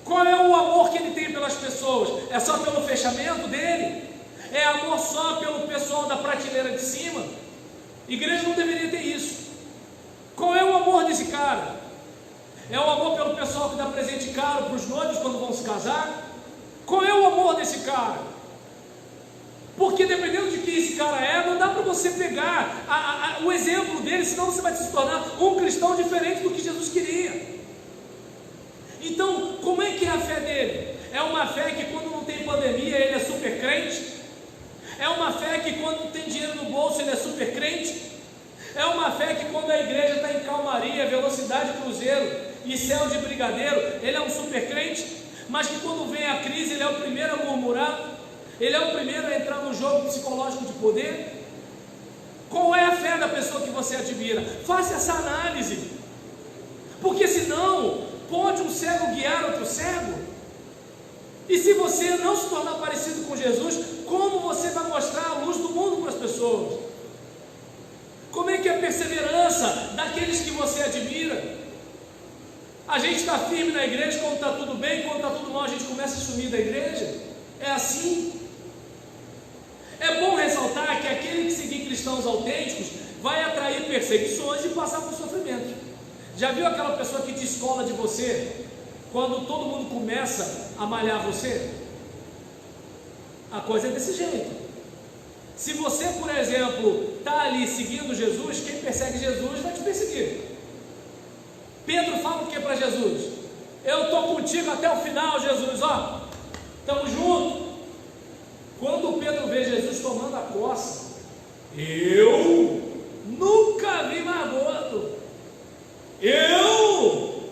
Qual é o amor que ele tem pelas pessoas? É só pelo fechamento dele? É amor só pelo pessoal da prateleira de cima? Igreja não deveria ter isso. Qual é o amor desse cara? É o amor pelo pessoal que dá presente caro para os noivos quando vão se casar? Qual é o amor desse cara? Porque dependendo de quem esse cara é, não dá para você pegar o exemplo dele, senão você vai se tornar um cristão diferente do que Jesus queria. Então, como é que é a fé dele? É uma fé que quando não tem pandemia ele é super crente? É uma fé que quando não tem dinheiro no bolso ele é super crente? É uma fé que quando a igreja está em calmaria, velocidade cruzeiro e céu de brigadeiro, ele é um super crente? Mas que quando vem a crise ele é o primeiro a murmurar? Ele é o primeiro a entrar no jogo psicológico de poder? Qual é a fé da pessoa que você admira? Faça essa análise, porque senão pode um cego guiar outro cego. E se você não se tornar parecido com Jesus, como você vai mostrar a luz do mundo para as pessoas? Como é que é a perseverança daqueles que você admira? gente está firme na igreja quando está tudo bem, quando está tudo mal a gente começa a sumir da igreja. É assim. É bom ressaltar que aquele que seguir cristãos autênticos vai atrair perseguições e passar por sofrimento. Já viu aquela pessoa que descola de você quando todo mundo começa a malhar você? A coisa é desse jeito. Se você, por exemplo, está ali seguindo Jesus, quem persegue Jesus vai te perseguir. Pedro fala o que para Jesus? Eu estou contigo até o final, Jesus, ó, estamos juntos. Quando Pedro vê Jesus tomando a coça, eu nunca vi mais gordo.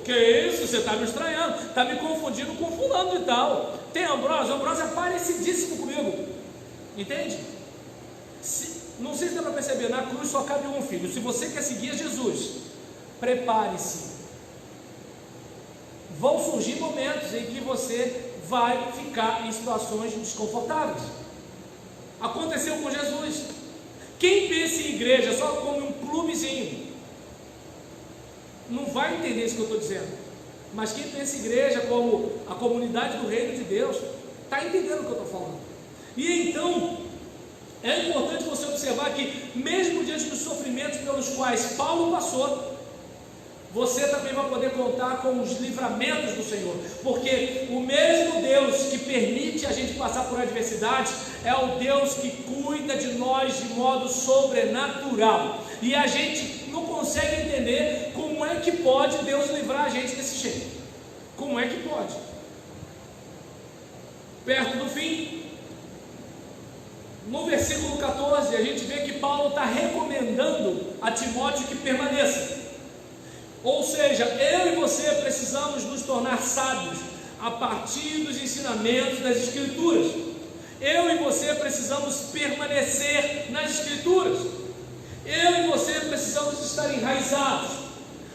Que isso? Você está me estranhando, está me confundindo com fulano e tal. Tem Ambrósio? Ambrósio é parecidíssimo comigo, entende? Não sei se dá para perceber, na cruz só cabe um filho. Se você quer seguir Jesus, prepare-se. Vão surgir momentos em que você vai ficar em situações desconfortáveis. Aconteceu com Jesus. Quem pensa em igreja só como um clubezinho não vai entender isso que eu estou dizendo. Mas quem pensa em igreja como a comunidade do reino de Deus está entendendo o que eu estou falando. E então é importante você observar que mesmo diante dos sofrimentos pelos quais Paulo passou, você também vai poder contar com os livramentos do Senhor, porque o mesmo Deus que permite a gente passar por adversidade é o Deus que cuida de nós de modo sobrenatural, e a gente não consegue entender como é que pode Deus livrar a gente desse jeito. Como é que pode? Perto do fim, no versículo 14, a gente vê que Paulo está recomendando a Timóteo que permaneça. Ou seja, eu e você precisamos nos tornar sábios a partir dos ensinamentos das Escrituras. Eu e você precisamos permanecer nas Escrituras. Eu e você precisamos estar enraizados.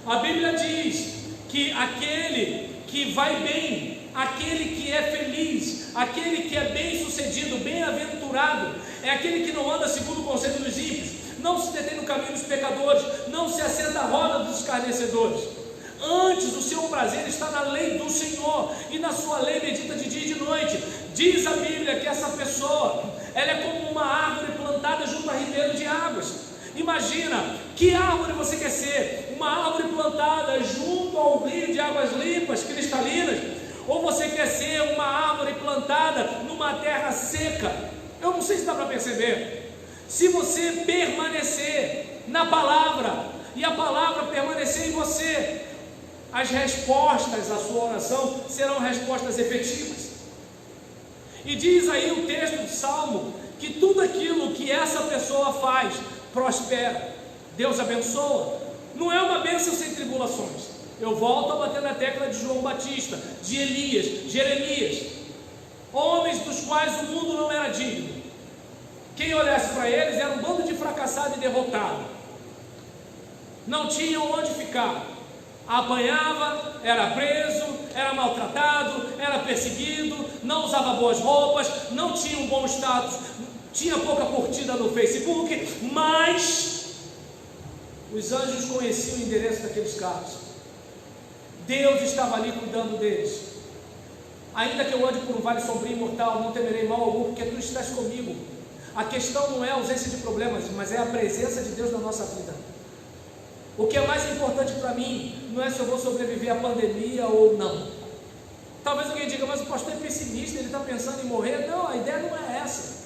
A Bíblia diz que aquele que vai bem, aquele que é feliz, aquele que é bem sucedido, bem-aventurado, é aquele que não anda segundo o conselho dos ímpios, não se detém no caminho dos pecadores, não se assenta à roda dos escarnecedores. Antes, o seu prazer está na lei do Senhor, e na sua lei medita de dia e de noite. Diz a Bíblia que essa pessoa, ela é como uma árvore plantada junto a ribeiro de águas. Imagina, que árvore você quer ser? Uma árvore plantada junto ao rio de águas limpas, cristalinas? Ou você quer ser uma árvore plantada numa terra seca? Eu não sei se dá para perceber. Se você permanecer na palavra, e a palavra permanecer em você, as respostas à sua oração serão respostas efetivas. E diz aí o texto do Salmo, que tudo aquilo que essa pessoa faz, prospera. Deus abençoa. Não é uma bênção sem tribulações. Eu volto a bater na tecla de João Batista, de Elias, Jeremias, homens dos quais o mundo não era digno. Quem olhasse para eles era um bando de fracassado e derrotado. Não tinham onde ficar. Apanhava, era preso, era maltratado, era perseguido, não usava boas roupas, não tinha um bom status, tinha pouca curtida no Facebook, mas os anjos conheciam o endereço daqueles caras. Deus estava ali cuidando deles. Ainda que eu ande por um vale sombrio e mortal, não temerei mal algum, porque tu estás comigo. A questão não é a ausência de problemas, mas é a presença de Deus na nossa vida. O que é mais importante para mim não é se eu vou sobreviver à pandemia ou não. Talvez alguém diga, mas o pastor é pessimista, ele está pensando em morrer. Não, a ideia não é essa.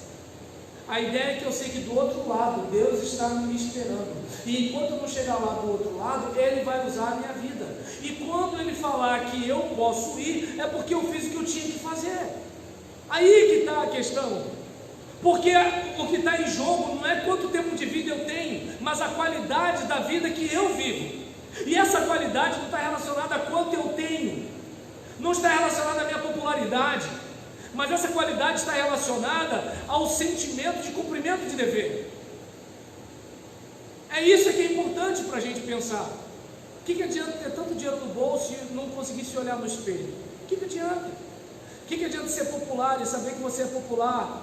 A ideia é que eu sei que do outro lado, Deus está me esperando. E enquanto eu não chegar lá do outro lado, Ele vai usar a minha vida. E quando Ele falar que eu posso ir, é porque eu fiz o que eu tinha que fazer. Aí que está a questão. Porque o que está em jogo não é quanto tempo de vida eu tenho, mas a qualidade da vida que eu vivo. E essa qualidade não está relacionada a quanto eu tenho, não está relacionada à minha popularidade, mas essa qualidade está relacionada ao sentimento de cumprimento de dever. É isso que é importante para a gente pensar. O que adianta ter tanto dinheiro no bolso e não conseguir se olhar no espelho? O que adianta? O que adianta ser popular e saber que você é popular,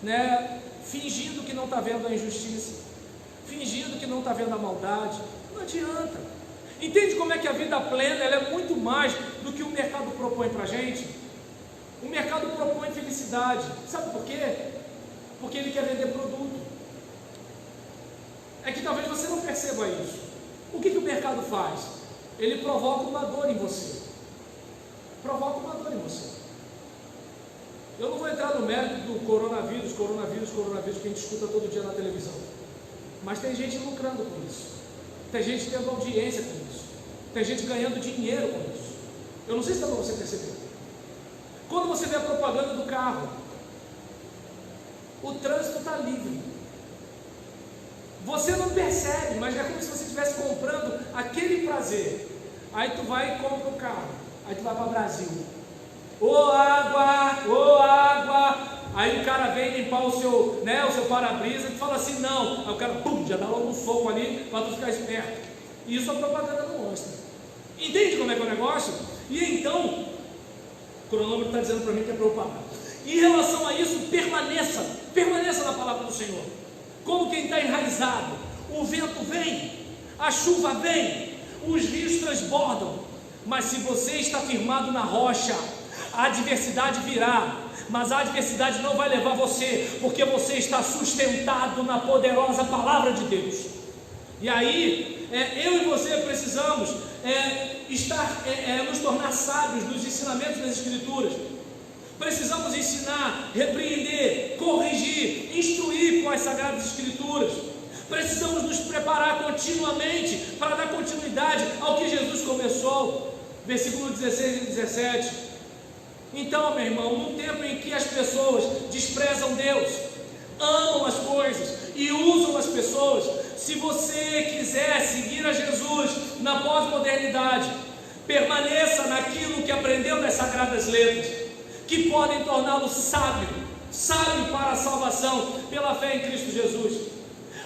né? Fingindo que não está vendo a injustiça, fingindo que não está vendo a maldade? Não adianta. Entende como é que a vida plena ela é muito mais do que o mercado propõe para a gente? O mercado propõe felicidade. Sabe por quê? Porque ele quer vender produto. É que talvez você não perceba isso. O que o mercado faz? Ele provoca uma dor em você. Provoca uma dor em você. Eu não vou entrar no mérito do coronavírus, que a gente escuta todo dia na televisão. Mas tem gente lucrando com isso. Tem gente tendo audiência com isso. Tem gente ganhando dinheiro com isso. Eu não sei se dá para você perceber. Quando você vê a propaganda do carro, o trânsito está livre. Você não percebe, mas é como se você estivesse comprando aquele prazer. Aí tu vai e compra o carro. Aí tu vai para o Brasil. Ô água, ô água. Aí o cara vem limpar o seu para-brisa e tu fala assim, não. Aí o cara, pum, já dá logo um soco ali para tu ficar esperto. E isso a propaganda não mostra. Entende como é que é o negócio? E então, o cronômetro está dizendo para mim que é para eu parar. Em relação a isso, permaneça na palavra do Senhor. Como quem está enraizado. O vento vem, a chuva vem, os rios transbordam. Mas se você está firmado na rocha, a adversidade virá, mas a adversidade não vai levar você, porque você está sustentado na poderosa palavra de Deus. E aí, eu e você precisamos nos tornar sábios nos ensinamentos das Escrituras. Precisamos ensinar, repreender, corrigir, instruir com as Sagradas Escrituras. Precisamos nos preparar continuamente para dar continuidade ao que Jesus começou. Versículo 16 e 17. Então, meu irmão, num tempo em que as pessoas desprezam Deus, amam as coisas e usam as pessoas, se você quiser seguir a Jesus na pós-modernidade, permaneça naquilo que aprendeu das Sagradas Letras, que podem torná-lo sábio para a salvação pela fé em Cristo Jesus.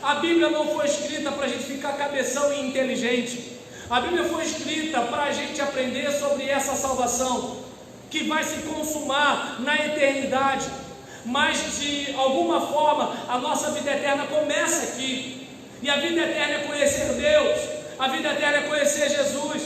A Bíblia não foi escrita para a gente ficar cabeção e inteligente. A Bíblia foi escrita para a gente aprender sobre essa salvação, que vai se consumar na eternidade. Mas de alguma forma a nossa vida eterna começa aqui. E a vida eterna é conhecer Deus, a vida eterna é conhecer Jesus,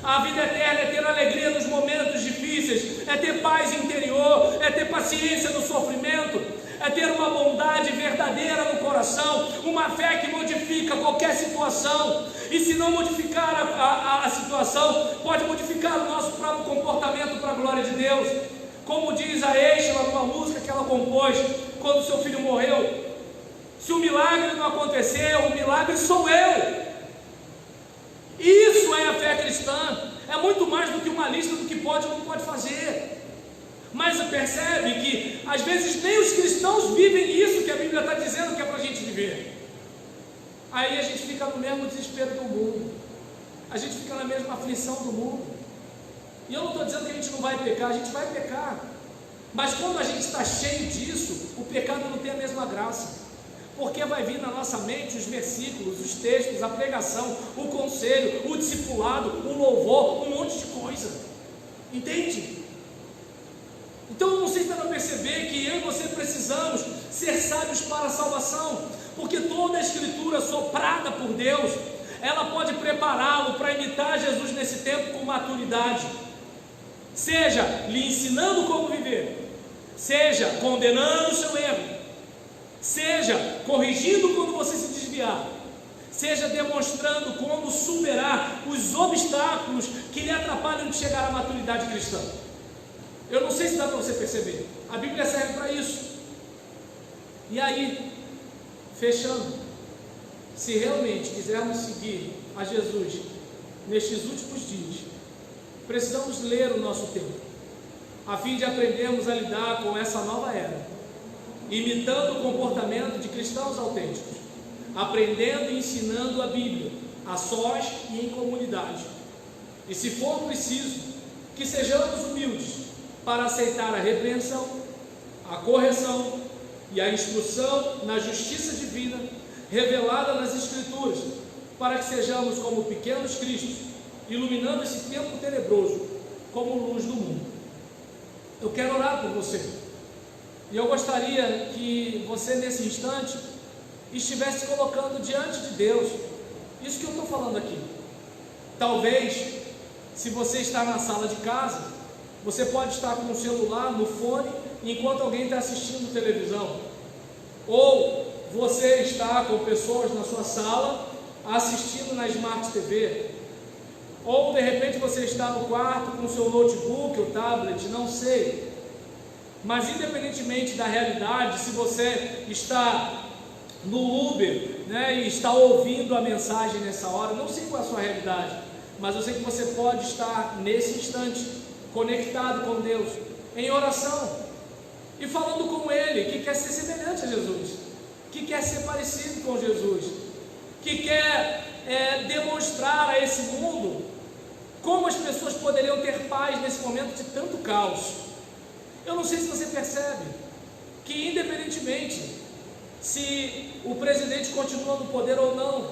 a vida eterna é ter alegria nos momentos difíceis, é ter paz interior, é ter paciência no sofrimento, é ter uma bondade verdadeira no coração, uma fé que modifica qualquer situação. E se não modificar a situação, pode modificar o nosso próprio comportamento para a glória de Deus. Como diz a Eixa numa música que ela compôs quando seu filho morreu: se o milagre não acontecer, o milagre sou eu. Isso é a fé cristã. É muito mais do que uma lista do que pode ou não pode fazer. Mas você percebe que às vezes nem os cristãos vivem isso que a Bíblia está dizendo que é para a gente viver. Aí a gente fica no mesmo desespero do mundo, a gente fica na mesma aflição do mundo. E eu não estou dizendo que a gente não vai pecar, a gente vai pecar. Mas quando a gente está cheio disso, o pecado não tem a mesma graça. Porque vai vir na nossa mente os versículos, os textos, a pregação, o conselho, o discipulado, o louvor, um monte de coisa. Entende? Então eu não sei se dá para perceber que eu e você precisamos ser sábios para a salvação. Porque toda a Escritura soprada por Deus, ela pode prepará-lo para imitar Jesus nesse tempo com maturidade. Seja lhe ensinando como viver, seja condenando o seu erro, seja corrigindo quando você se desviar, seja demonstrando como superar os obstáculos que lhe atrapalham de chegar à maturidade cristã. Eu não sei se dá para você perceber, a Bíblia serve para isso. E aí, fechando, se realmente quisermos seguir a Jesus nestes últimos dias, precisamos ler o nosso tempo, a fim de aprendermos a lidar com essa nova era, imitando o comportamento de cristãos autênticos, aprendendo e ensinando a Bíblia, a sós e em comunidade. E se for preciso, que sejamos humildes para aceitar a repreensão, a correção e a instrução na justiça divina revelada nas Escrituras, para que sejamos como pequenos cristos, iluminando esse tempo tenebroso como luz do mundo. Eu quero orar por você, e eu gostaria que você nesse instante estivesse colocando diante de Deus isso que eu estou falando aqui. Talvez, se você está na sala de casa, você pode estar com o celular no fone enquanto alguém está assistindo televisão, ou você está com pessoas na sua sala assistindo na Smart TV, ou de repente você está no quarto com o seu notebook ou tablet, não sei. Mas independentemente da realidade, se você está no Uber, e está ouvindo a mensagem nessa hora, não sei qual é a sua realidade, mas eu sei que você pode estar nesse instante conectado com Deus, em oração, e falando com Ele, que quer ser semelhante a Jesus, que quer ser parecido com Jesus, que quer demonstrar a esse mundo como as pessoas poderiam ter paz nesse momento de tanto caos. Eu não sei se você percebe que, independentemente se o presidente continua no poder ou não,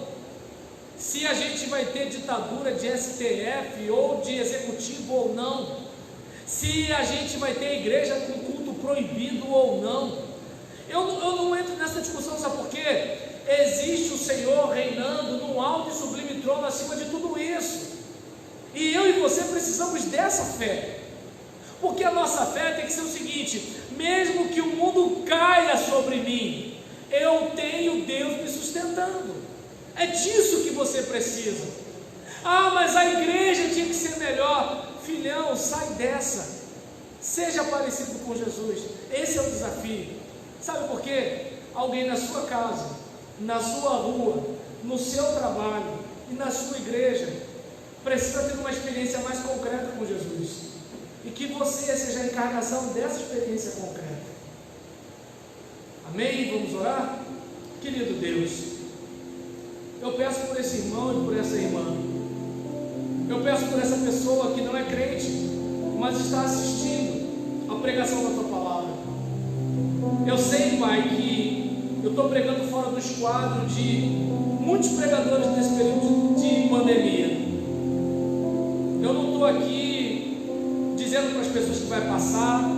se a gente vai ter ditadura de STF ou de executivo ou não, se a gente vai ter igreja com culto proibido ou não, eu não entro nessa discussão, sabe por quê? Existe o Senhor reinando num alto e sublime trono acima de tudo isso, e eu e você precisamos dessa fé, porque a nossa fé tem que ser o seguinte: mesmo que o mundo caia sobre mim, eu tenho Deus me sustentando. É disso que você precisa. Ah, mas a igreja tinha que ser melhor. Filhão, sai dessa, seja parecido com Jesus. Esse é o desafio. Sabe por quê? Alguém na sua casa, na sua rua, no seu trabalho e na sua igreja precisa ter uma experiência mais concreta com Jesus, e que você seja a encarnação dessa experiência concreta. Amém? Vamos orar? Querido Deus, eu peço por esse irmão e por essa irmã, eu peço por essa pessoa que não é crente, mas está assistindo a pregação da Tua Palavra. Eu sei, Pai, que eu estou pregando fora do esquadro de muitos pregadores nesse período de pandemia. Eu não estou aqui dizendo para as pessoas que vai passar,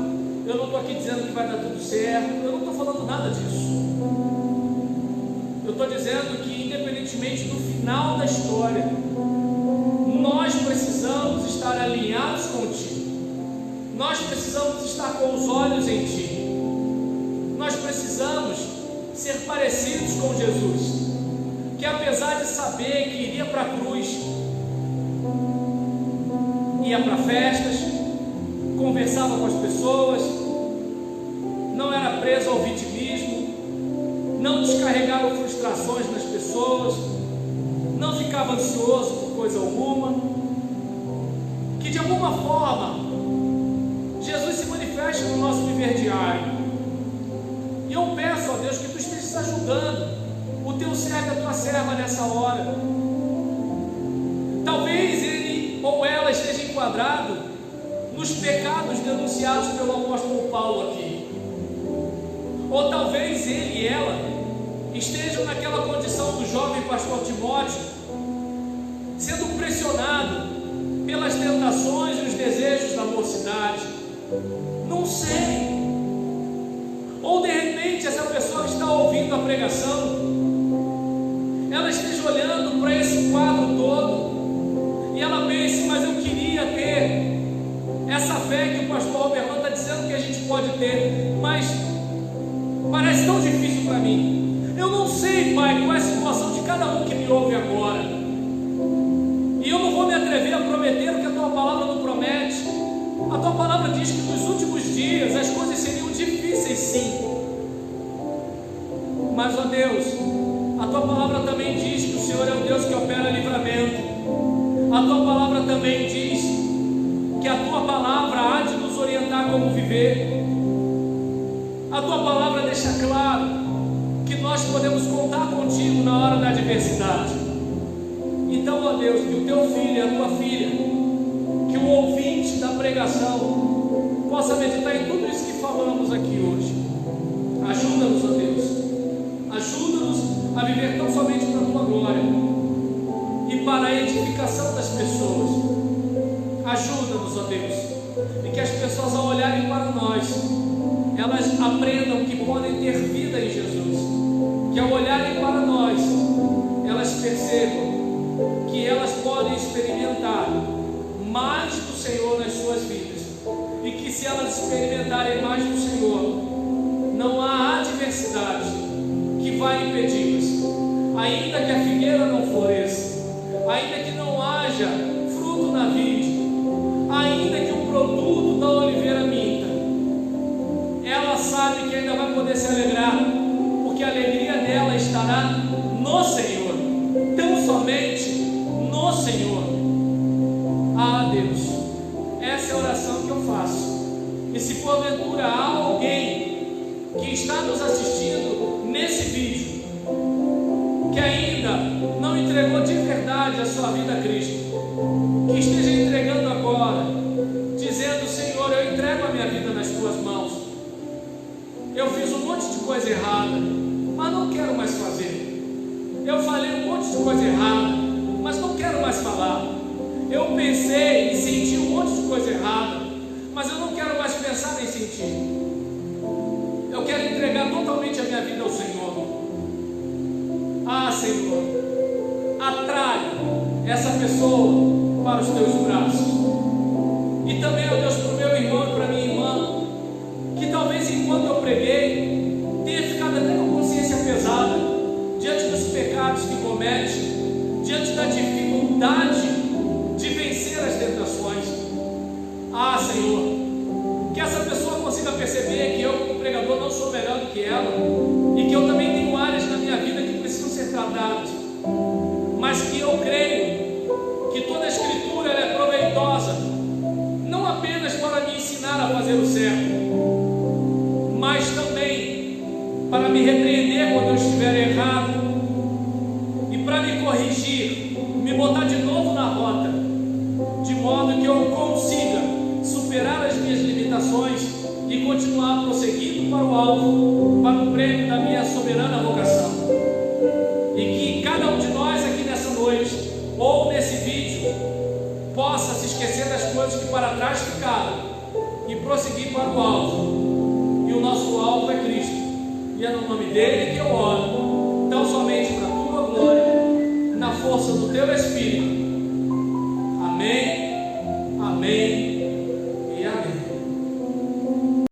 eu não estou aqui dizendo que vai dar tudo certo, eu não estou falando nada disso. Eu estou dizendo que, independentemente do final da história, nós precisamos estar alinhados contigo, nós precisamos estar com os olhos em Ti, nós precisamos ser parecidos com Jesus, que apesar de saber que iria para a cruz, ia para festas, conversava com as pessoas, não era preso ao vitimismo, não descarregava frustrações nas pessoas, não ficava ansioso por coisa alguma, que de alguma forma Jesus se manifeste no nosso viver diário. E eu peço a Deus que Tu estejas ajudando o Teu servo e a Tua serva nessa hora. Talvez ele ou ela esteja enquadrado nos pecados denunciados pelo apóstolo Paulo aqui, ou talvez ele e ela estejam naquela condição do jovem pastor Timóteo, sendo pressionado pelas tentações e os desejos da mocidade. Não sei. Ou de repente essa pessoa que está ouvindo a pregação, ela esteja olhando para esse quadro todo e ela pense: mas eu queria ter essa fé que o pastor Alberto está dizendo que a gente pode ter, mas parece tão difícil para mim. Eu não sei, Pai, qual é a situação de cada um que me ouve agora, e eu não vou me atrever a prometer o que a Tua palavra não promete. A Tua palavra diz que nos últimos dias as coisas seriam difíceis, sim, mas, ó Deus, a Tua palavra também diz que o Senhor é o Deus que opera livramento. A Tua palavra também diz que a Tua palavra há de nos orientar como viver. A Tua palavra deixa claro que nós podemos contar contigo na hora da adversidade. Então, ó Deus, que o Teu filho e a Tua filha, que o ouvinte da pregação possa meditar em tudo isso que falamos aqui hoje. Ajuda-nos, ó Deus, ajuda-nos a viver tão somente para a Tua glória e para a edificação das pessoas. Ajuda-nos, ó Deus, e que as pessoas, ao olharem para nós, elas aprendam que podem ter vida em Jesus, que ao olharem para nós, elas percebam que elas podem experimentar mais do Senhor nas suas vidas, e que se elas experimentarem mais do Senhor, não há adversidade que vai impedi-las. Ainda que a figueira não floresça, ainda que não haja fruto na vide, ainda que o produto da oliveira minta, ela sabe que ainda vai poder se alegrar, porque a alegria dela estará no Senhor, tão somente no Senhor. Ah, Deus, essa é a oração que eu faço. E se porventura há alguém que está nos assistindo nesse vídeo, que ainda não entregou de verdade a sua vida a Cristo, que esteja entregando agora, dizendo: Senhor, eu entrego a minha vida nas tuas mãos, eu fiz um monte de coisa errada, mas não quero mais fazer. Eu falei um monte de coisa errada, mas não quero mais falar. Eu pensei e senti um monte de coisa errada, mas eu não quero mais pensar nem sentir. Eu quero entregar totalmente a minha vida ao Senhor. Ah, Senhor, atrai essa pessoa para os teus braços. E também, ó Deus, para o meu irmão e para a minha irmã, que talvez enquanto eu preguei, tenha ficado até com a consciência pesada, diante dos pecados que comete, diante da dificuldade de vencer as tentações. Ah, Senhor, que essa pessoa consiga perceber que eu, como pregador, não sou melhor do que ela, e que eu também tenho áreas na minha vida que precisam ser tratadas, mas que eu creio que toda a Escritura ela é proveitosa, não apenas para me ensinar a fazer o certo, mas também para me repreender quando eu estiver errado, e para me corrigir, me botar de novo na rota, de modo que eu consiga superar as minhas limitações e continuar prosseguindo para o alvo, para o prêmio da minha soberana vocação. E que cada um de nós aqui nessa noite, ou nesse vídeo, possa se esquecer das coisas que para trás ficaram e prosseguir para o alvo. E o nosso alvo é Cristo, e é no nome dele que eu oro, tão somente para a tua glória, na força do teu Espírito,